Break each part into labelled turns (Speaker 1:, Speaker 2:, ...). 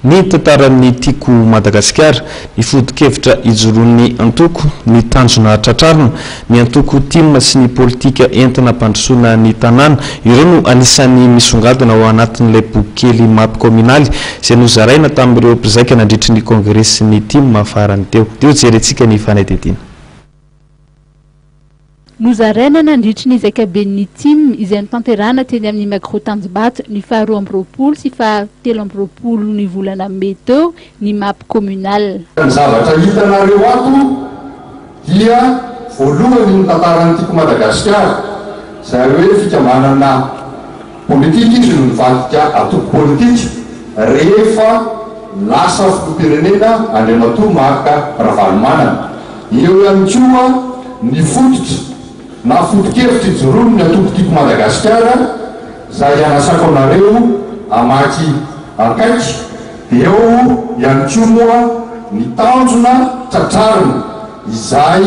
Speaker 1: Ny tantaran'ny tiako Madagasikara, ny fodikevitra ijoroan'ny antoko, ny tanjona tratrarina, ny antoko timma sy ny politika entina pandrosoana ny tanàna, ireo no anisan'ny misongadina ao anatin'ilay boky kely mapy kominaly izay nozaraina tamin'ireo mpizaika nandritry ny kongresy ny timma farany teo. Dia jerentsika ny fanadidina.
Speaker 2: Nozaraina nandritry ny zakaben'ny tim izay nitanterahana teny amin'ny Magrotanjombato ny faharoa amby roapolo sy fahatelo amby roapolo ny volana May teo ny mapy kominal.
Speaker 3: Ny zavatra hitanareo ato dia voalohany ny tantaran'ny tiako Madagasikara, izay hoe fikamanana politika izy no nivadika atoko politika rehefa lasa filoham-pirenena Andriamatoa Marc Ravalomanana. Eo ihany koa ny fototra na fodikevitra ijoroany ny antoko tiako Madagasikara, izay anasako anareo amaky ankaiky. Dia eo ihany koa moa ny tanjona tratrarina izay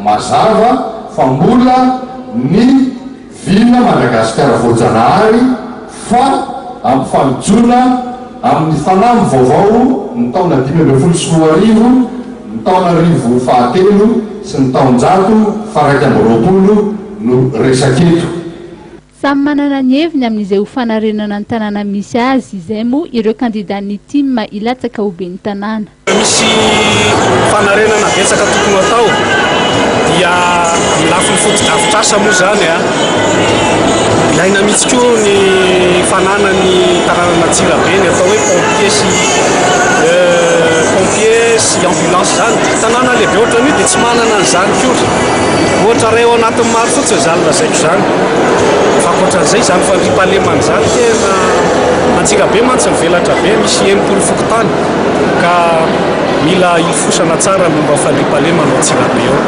Speaker 3: mazava fa mbola ny vilona Madagasikara voajanahary fa amin'ny fanojona amin'ny fanahy vaovao ny taona 2024, ny taona 2023 sy ny taon-jato faraka amby roapolo no resaketo.
Speaker 2: Samy manana ny heviny amin'izay ho fanarenana ny tanàna misy azy, izay moa ireo kandidan'ny timma ilatsaka ho ben'ny tanàna.
Speaker 4: Misy fanarenana betsaka tokony atao dia lafiny foto-drafitrasa moa zany a. Ilaina mihitsy koa ny fananany tanàna Antsirabe ny atao hoe pompier sy ambulance zany. Tanàna lehibe ohatra ny dia tsy manana an'izany koa. Ohatra ray ao anatin'ny maro fotsiny zany lazaiko zany. Fa ankoatran'izay zany fandriam-pahalemana zany tena Antsirabe mantsy mivelatra be, misy enimpolo fokontany ka mila ilofosana tsara momba fandriam-pahalemana Antsirabe ao.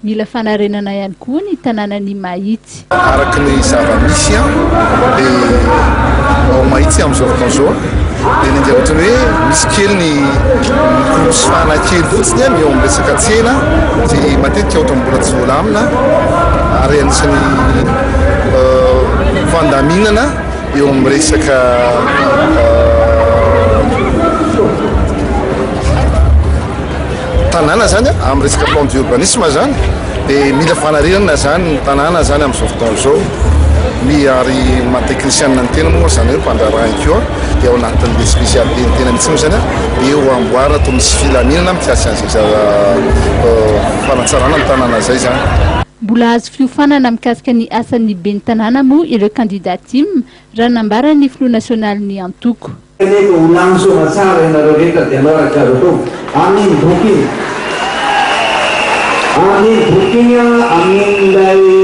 Speaker 2: Mila fanarenana ihany koa ny tanànan'ny Mahitsy.
Speaker 5: Araka ny zava-misy dia ao Mahitsy amin'izao fotoana izao dia ny anjara ohatran'ny hoe misy kely ny grosy fanakely fotsiny eo amin'ny resaka tsena izay matetika ohatra mbola tsy voalamina, ary anisan'ny fandaminana eo amin'ny resaka tanàna zany amin'ny resaka plan d'urbanisme zany. Dia mila fanarenana zany ny tanàna zany amin'izao fotoana izao. Ary maha-teknisianina ny tena moa zany hoe mpandrarahany koa dia ao anatin'ilay spécialité ny tena mihitsy moa zany dia eo amboarina atao misy filaminana mikasika an'izay fanatsarana ny tanàna zay zany.
Speaker 2: Mbola azo fiofanana mikasika ny asan'ny ben'ny tanàna moa ireo candidat tim raha nambaran'ny Front National ny antoko.
Speaker 6: Ulangsung acara yang kita dengar jauh angin bookingnya angin dari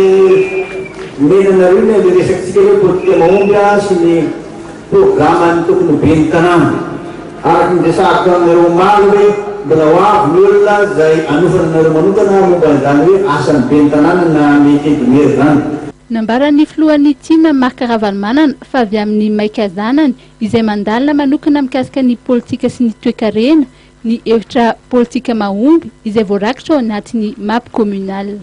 Speaker 6: menariknya dari seksi politik maupun sini program untuk nubintanam akan disahkan rumah berwak mula dari anugerah nermanukan mobile dan asan bintanan na meeting dunia.
Speaker 2: Nambaran'ny filohan'ny tim Marc Ravalomanana fa avy amin'ny maikazanany izay mandalina manokana mikasika ny politika sy ny toe-karena ny hevitra politika mahomby izay voarakitra ao anatin'ny mapy kominal.